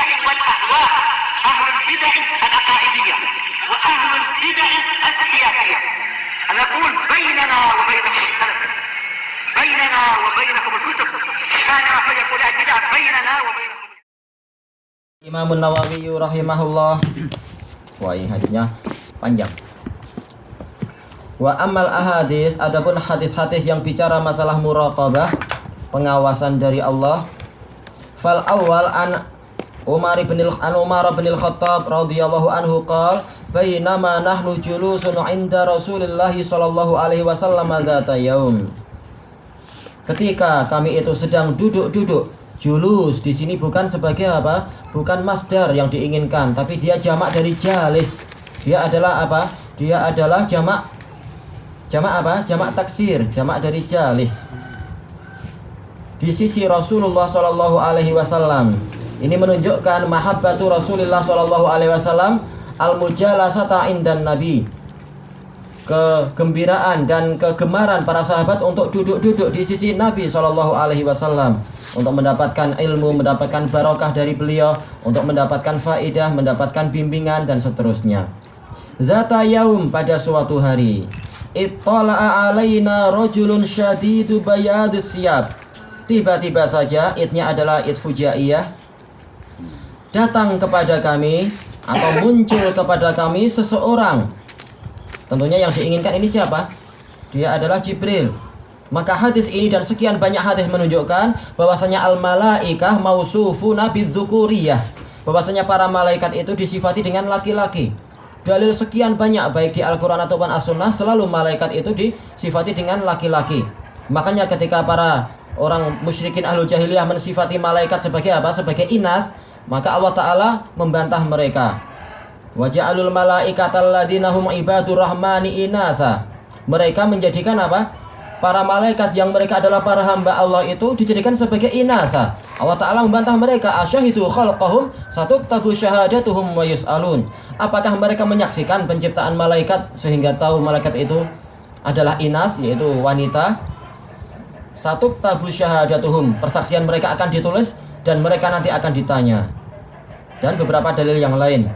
البدع والأهواء، أهل البدع العقائدية وأهل البدع السياسية. نقول بيننا وبينكم السلف، بيننا وبينكم الكتب، كان فيقول البدع بيننا وبينكم. Imam Nawawi rahimahullah. Wah, ini hadisnya panjang. Wa amal ahadis, adapun hadis-hadis yang bicara masalah muraqabah, pengawasan dari Allah. Fal awal an Umar bin al-Khattab radhiyallahu anhu qala bainama nahnu julusun 'inda Rasulillah sallallahu alaihi wasallam dzata yaum. Ketika kami itu sedang duduk-duduk. Julus di sini bukan sebagai apa? Bukan masdar yang diinginkan, tapi dia jamak dari jalis. Dia adalah apa? Dia adalah jamak apa? Jamak taksir, jamak dari jalis. Di sisi Rasulullah sallallahu alaihi wasallam. Ini menunjukkan mahabbatu Rasulullah sallallahu alaihi wasallam al-mujalasata indan nabi. Kegembiraan dan kegemaran para sahabat untuk duduk-duduk di sisi Nabi sallallahu alaihi wasallam. Untuk mendapatkan ilmu, mendapatkan barokah dari beliau, untuk mendapatkan faedah, mendapatkan bimbingan dan seterusnya. Zata yaum, pada suatu hari, ittala'a alaina rajulun syadidu bayadus siyab. Tiba-tiba saja, idnya adalah id fujaiyah, datang kepada kami atau muncul kepada kami seseorang. Tentunya yang diinginkan ini siapa? Dia adalah Jibril. Maka hadis ini dan sekian banyak hadis menunjukkan bahwasanya al-malaikah mausufuna bidzukuriyah, bahwasanya para malaikat itu disifati dengan laki-laki. Dalil sekian banyak baik di Al-Qur'an ataupun As-Sunnah selalu malaikat itu disifati dengan laki-laki. Makanya ketika para orang musyrikin ahlul jahiliyah mensifati malaikat sebagai apa? Sebagai inas, maka Allah Ta'ala membantah mereka. Wa ja'alul malaikatal ladzina hum ibadur rahmani inasa. Mereka menjadikan apa? Para malaikat yang mereka adalah para hamba Allah itu dijadikan sebagai inasa. Allah Ta'ala membantah mereka, asyahidu khalqahum satuktabu syahadatuhum wa yus'alun. Apakah mereka menyaksikan penciptaan malaikat sehingga tahu malaikat itu adalah inas, yaitu wanita? Satuktabu syahadatuhum, persaksian mereka akan ditulis dan mereka nanti akan ditanya. Dan beberapa dalil yang lain,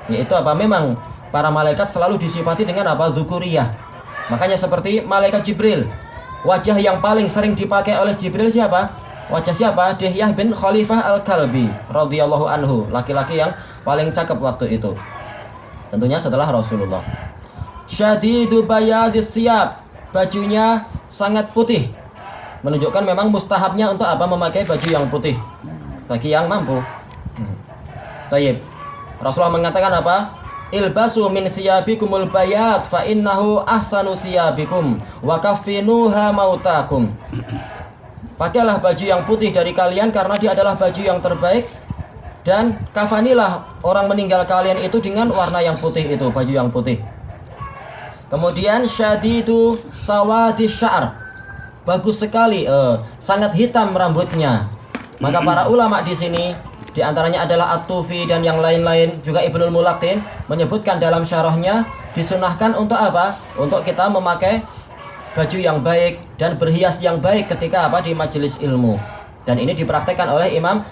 yaitu apa? Memang para malaikat selalu disifati dengan apa? Dzukuriyah. Makanya seperti malaikat Jibril. Wajah yang paling sering dipakai oleh Jibril siapa? Wajah siapa? Dihyah bin Khalifah al-Kalbi radhiyallahu anhu, laki-laki yang paling cakep waktu itu. Tentunya setelah Rasulullah. Syadidu bayadis siyab, bajunya sangat putih. Menunjukkan memang mustahabnya untuk apa? Memakai baju yang putih bagi yang mampu. Tayyib. Rasulullah mengatakan apa? Ilbasu min siyabikumul bayat fa innahu ahsanu siyabikum wa kaffinuha mautakum. Pakailah baju yang putih dari kalian karena dia adalah baju yang terbaik, dan kafanilah orang meninggal kalian itu dengan warna yang putih itu, baju yang putih. Kemudian syadidu sawadis syar, bagus sekali, sangat hitam rambutnya. Maka para ulama di sini di antaranya adalah At-Tufi dan yang lain-lain, juga Ibnul Mulaqin menyebutkan dalam syarahnya disunahkan untuk apa? Untuk kita memakai baju yang baik dan berhias yang baik ketika apa? Di majelis ilmu. Dan ini dipraktekkan oleh Imam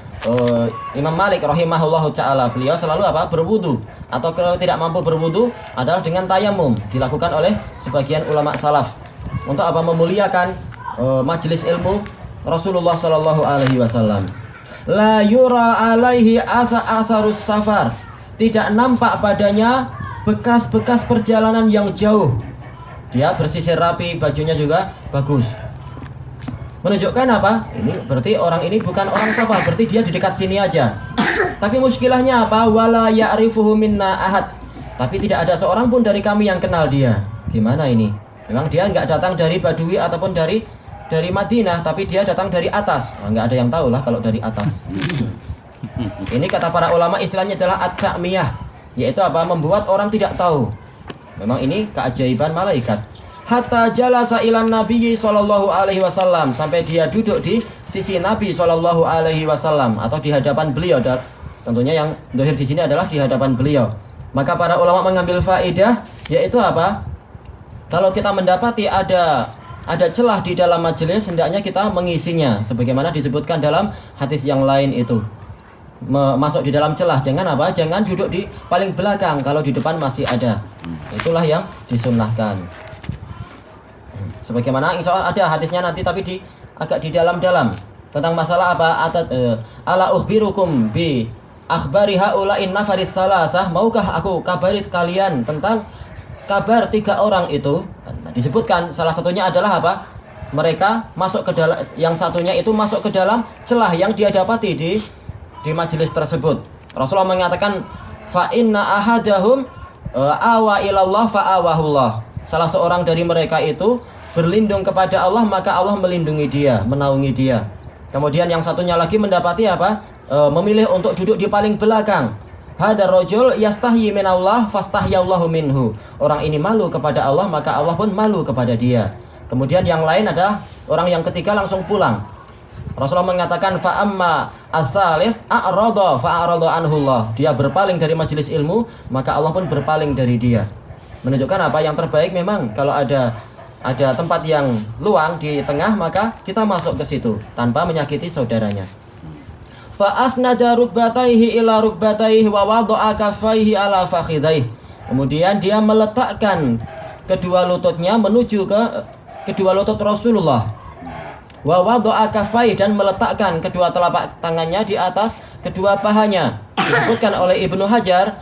Malik rahimahullahu taala. Beliau selalu apa? Berwudu, atau kalau tidak mampu berwudu adalah dengan tayamum, dilakukan oleh sebagian ulama salaf untuk apa? Memuliakan majelis ilmu Rasulullah sallallahu alaihi wasallam. La yura alaihi asarus safar, tidak nampak padanya bekas-bekas perjalanan yang jauh. Dia bersisir rapi, bajunya juga bagus. Menunjukkan apa? Ini berarti orang ini bukan orang safar, berarti dia di dekat sini aja. Tapi muskilahnya apa? Wala ya'rifuhu minna ahad, tapi tidak ada seorang pun dari kami yang kenal dia. Gimana ini? Memang dia nggak datang dari Badui ataupun dari Madinah, tapi dia datang dari atas. Nggak ada yang tahu lah kalau dari atas. Ini kata para ulama istilahnya adalah at-ta'miyah, yaitu apa? Membuat orang tidak tahu. Memang ini keajaiban malaikat. Hatta jalasa ilan Nabi sallallahu alaihi wasallam, sampai dia duduk di sisi Nabi sallallahu alaihi wasallam atau di hadapan beliau. Tentunya yang zahir di sini adalah di hadapan beliau. Maka para ulama mengambil faedah, yaitu apa? Kalau kita mendapati ada celah di dalam majelis, hendaknya kita mengisinya sebagaimana disebutkan dalam hadis yang lain itu. masuk di dalam celah. Jangan apa? Jangan duduk di paling belakang kalau di depan masih ada. Itulah yang disunnahkan. Sebagaimana insya Allah ada hadisnya nanti, tapi agak di dalam-dalam tentang masalah apa? Ala ukhbirukum bi akhbari haula'in nafaris salasah. Maukah aku kabari kalian tentang kabar 3 orang itu? Nah, disebutkan salah satunya adalah apa? Mereka masuk ke dalam, yang satunya itu masuk ke dalam celah yang dia dapati di majelis tersebut. Rasulullah mengatakan fa inna ahadahum awa ilallah fa awahullah. Salah seorang dari mereka itu berlindung kepada Allah, maka Allah melindungi dia, menaungi dia. Kemudian yang satunya lagi mendapati apa? Memilih untuk duduk di paling belakang. Hadar rajul yastahyi minallah fastahyallahu minhu. Orang ini malu kepada Allah, maka Allah pun malu kepada dia. Kemudian yang lain adalah orang yang ketiga langsung pulang. Rasulullah mengatakan fa amma as-salis a'rada fa a'rada anhullah. Dia berpaling dari majelis ilmu, maka Allah pun berpaling dari dia. Menunjukkan apa? Yang terbaik memang kalau ada tempat yang luang di tengah, maka kita masuk ke situ tanpa menyakiti saudaranya. Fa asnada rukbataihi ila rukbataihi wa wada'a kaffaihi ala fakhidaihi. Kemudian dia meletakkan kedua lututnya menuju ke kedua lutut Rasulullah. Wa wada'a kaffaihi, dan meletakkan kedua telapak tangannya di atas kedua pahanya. Disebutkan oleh Ibnu Hajar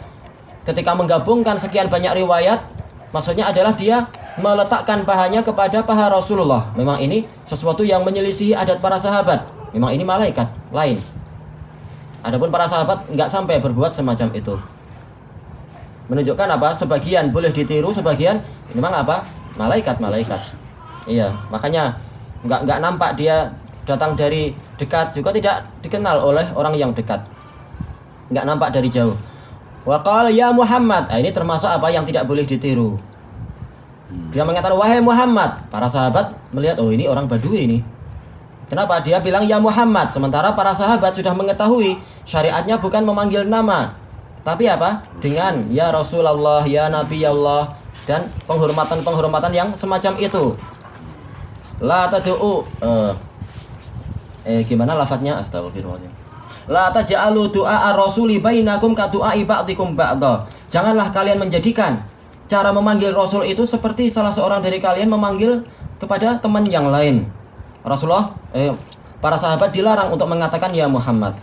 ketika menggabungkan sekian banyak riwayat, maksudnya adalah dia meletakkan pahanya kepada paha Rasulullah. Memang ini sesuatu yang menyelisihi adat para sahabat. Memang ini malaikat lain. Adapun para sahabat enggak sampai berbuat semacam itu. Menunjukkan apa? Sebagian boleh ditiru, sebagian memang apa? Malaikat. Iya, makanya enggak nampak dia datang dari dekat, juga tidak dikenal oleh orang yang dekat. Enggak nampak dari jauh. Wa qala ya Muhammad. Ini termasuk apa yang tidak boleh ditiru. Dia mengatakan wahai Muhammad. Para sahabat melihat, oh ini orang Badui ini. Kenapa dia bilang ya Muhammad? Sementara para sahabat sudah mengetahui syariatnya bukan memanggil nama, tapi apa? Dengan ya Rasulullah, ya Nabi Allah, dan penghormatan yang semacam itu. La tad'u gimana lafadznya? Astagfirullahaladzim. La taj'alu du'a ar-rasuli bainakum ka du'ai ba'dikum ba'da. Janganlah kalian menjadikan cara memanggil Rasul itu seperti salah seorang dari kalian memanggil kepada teman yang lain. Rasulullah, para sahabat dilarang untuk mengatakan ya Muhammad.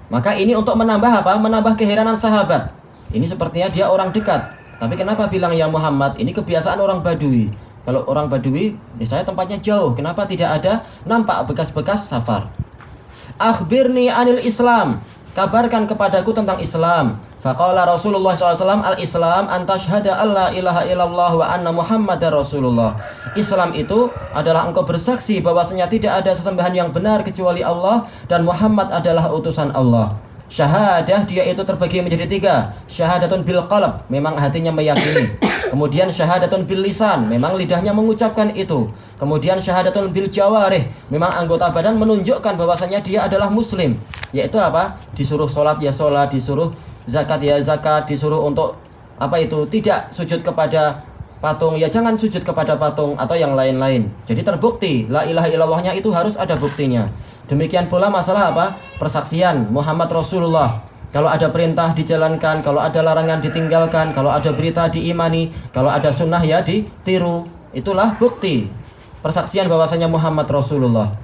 Maka ini untuk menambah apa? Menambah keheranan sahabat. Ini sepertinya dia orang dekat, tapi kenapa bilang ya Muhammad? Ini kebiasaan orang Badui. Kalau orang Badui, saya tempatnya jauh. Kenapa tidak ada nampak bekas-bekas safar? Akhbirni anil Islam. Kabarkan kepadaku tentang Islam. Faqala Rasulullah SAW, al-Islam antashhada alla ilaha illallah wa anna Muhammadar Rasulullah. Islam itu adalah engkau bersaksi bahwasanya tidak ada sesembahan yang benar kecuali Allah dan Muhammad adalah utusan Allah. Syahadah dia itu terbagi menjadi 3. Syahadatun bil qalb, memang hatinya meyakini. Kemudian syahadatun bil lisan, memang lidahnya mengucapkan itu. Kemudian syahadatun bil jawarih, memang anggota badan menunjukkan bahwasanya dia adalah muslim. Yaitu apa? Disuruh sholat ya sholat, disuruh zakat ya zakat, disuruh untuk apa itu? Tidak sujud kepada patung, ya jangan sujud kepada patung atau yang lain-lain. Jadi terbukti la ilaha illallahnya itu harus ada buktinya. Demikian pula masalah apa? Persaksian Muhammad Rasulullah. Kalau ada perintah dijalankan, kalau ada larangan ditinggalkan, kalau ada berita diimani, kalau ada sunnah ya ditiru. Itulah bukti persaksian bahwasanya Muhammad Rasulullah.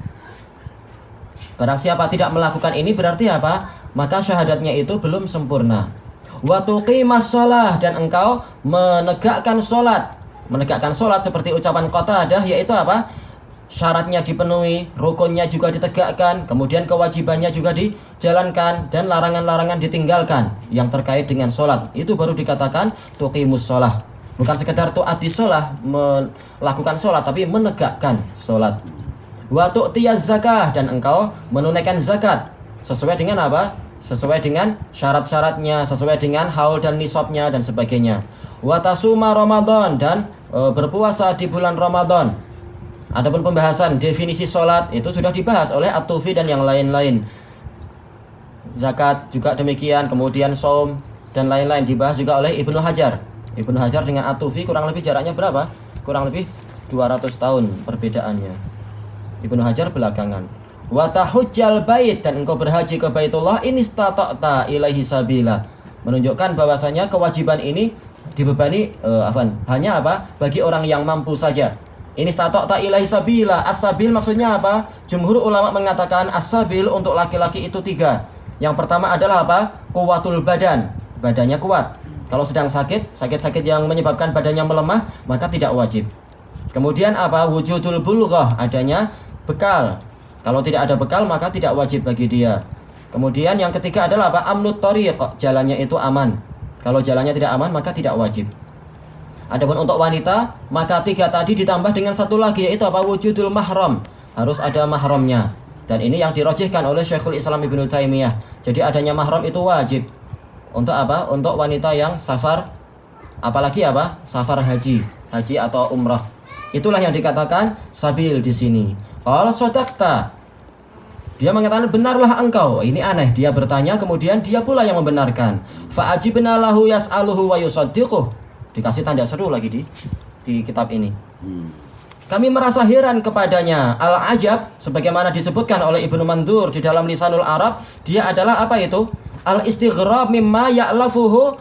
Barang siapa tidak melakukan ini berarti apa? Maka syahadatnya itu belum sempurna. Wa tuqimas shalah, dan engkau menegakkan salat. Menegakkan salat seperti ucapan Qatadah, yaitu apa? Syaratnya dipenuhi, rukunnya juga ditegakkan, kemudian kewajibannya juga dijalankan, dan larangan-larangan ditinggalkan yang terkait dengan sholat. Itu baru dikatakan tuqimus sholah. Bukan sekedar tu'ati sholah, melakukan sholat, tapi menegakkan sholat. Wa tu'tiyaz zakah, dan engkau menunaikan zakat. Sesuai dengan apa? Sesuai dengan syarat-syaratnya, sesuai dengan haul dan nisabnya, dan sebagainya. Wa tasuma Ramadan, dan berpuasa di bulan Ramadan. Adapun pembahasan definisi sholat itu sudah dibahas oleh At-Tufi dan yang lain-lain. Zakat juga demikian, kemudian shaum dan lain-lain dibahas juga oleh Ibnu Hajar. Ibnu Hajar dengan At-Tufi kurang lebih jaraknya berapa? Kurang lebih 200 tahun perbedaannya. Ibnu Hajar belakangan. wa tahujjal bait, dan engkau berhaji ke Baitullah in istata'ta ilaihi sabila. Menunjukkan bahwasanya kewajiban ini dibebani hanya bagi orang yang mampu saja. Ini istata'ta ilaihi sabila. As-sabil maksudnya apa? Jumhur ulama mengatakan as-sabil untuk laki-laki itu 3. Yang pertama adalah quwwatul badan, badannya kuat. Kalau sedang sakit yang menyebabkan badannya melemah, maka tidak wajib. Kemudian wujudul bulghah, adanya bekal. Kalau tidak ada bekal maka tidak wajib bagi dia. Kemudian yang ketiga adalah amnut thariq, jalannya itu aman. Kalau jalannya tidak aman maka tidak wajib. Adapun untuk wanita, maka 3 tadi ditambah dengan 1 lagi, yaitu wujudul mahram, harus ada mahramnya. Dan ini yang dirojihkan oleh Syekhul Islam Ibnu Taimiyah. Jadi adanya mahram itu wajib. Untuk Untuk wanita yang safar, apalagi safar haji atau umrah. Itulah yang dikatakan sabil di sini. Qala shadaqta. Dia mengatakan benarlah engkau. Ini aneh, dia bertanya kemudian dia pula yang membenarkan. Fa ajibna lahu yas'aluhu wa yusaddiquh. Dikasih tanda seru lagi di kitab ini. Kami merasa heran kepadanya. Al-ajab sebagaimana disebutkan oleh Ibnu Mandur di dalam Lisanul Arab, dia adalah al-istighrab mimma ya'lafuhu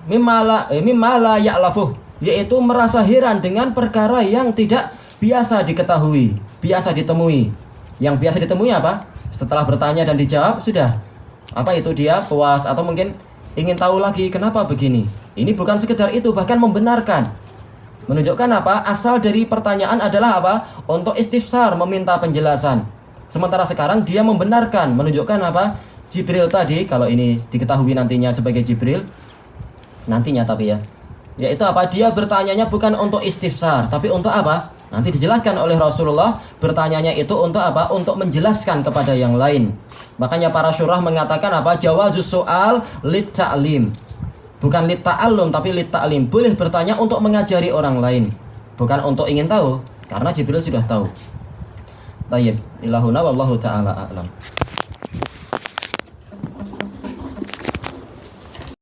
mimma la ya'lafuh, yaitu merasa heran dengan perkara yang tidak biasa diketahui, biasa ditemui. Yang biasa ditemui setelah bertanya dan dijawab sudah dia puas, atau mungkin ingin tahu lagi kenapa begini. Ini bukan sekedar itu, bahkan membenarkan. Menunjukkan asal dari pertanyaan adalah untuk istifsar, meminta penjelasan. Sementara sekarang dia membenarkan, menunjukkan Jibril tadi, kalau ini diketahui nantinya sebagai Jibril nantinya, tapi yaitu dia bertanyanya bukan untuk istifsar, tapi untuk nanti dijelaskan oleh Rasulullah. Bertanyanya itu untuk untuk menjelaskan kepada yang lain. Makanya para syurah mengatakan jawazus soal lit ta'lim, bukan lit ta'allum tapi lit ta'lim. Boleh bertanya untuk mengajari orang lain, bukan untuk ingin tahu, karena Jibril sudah tahu. Tayyib, ilahuna wallahu ta'ala a'lam.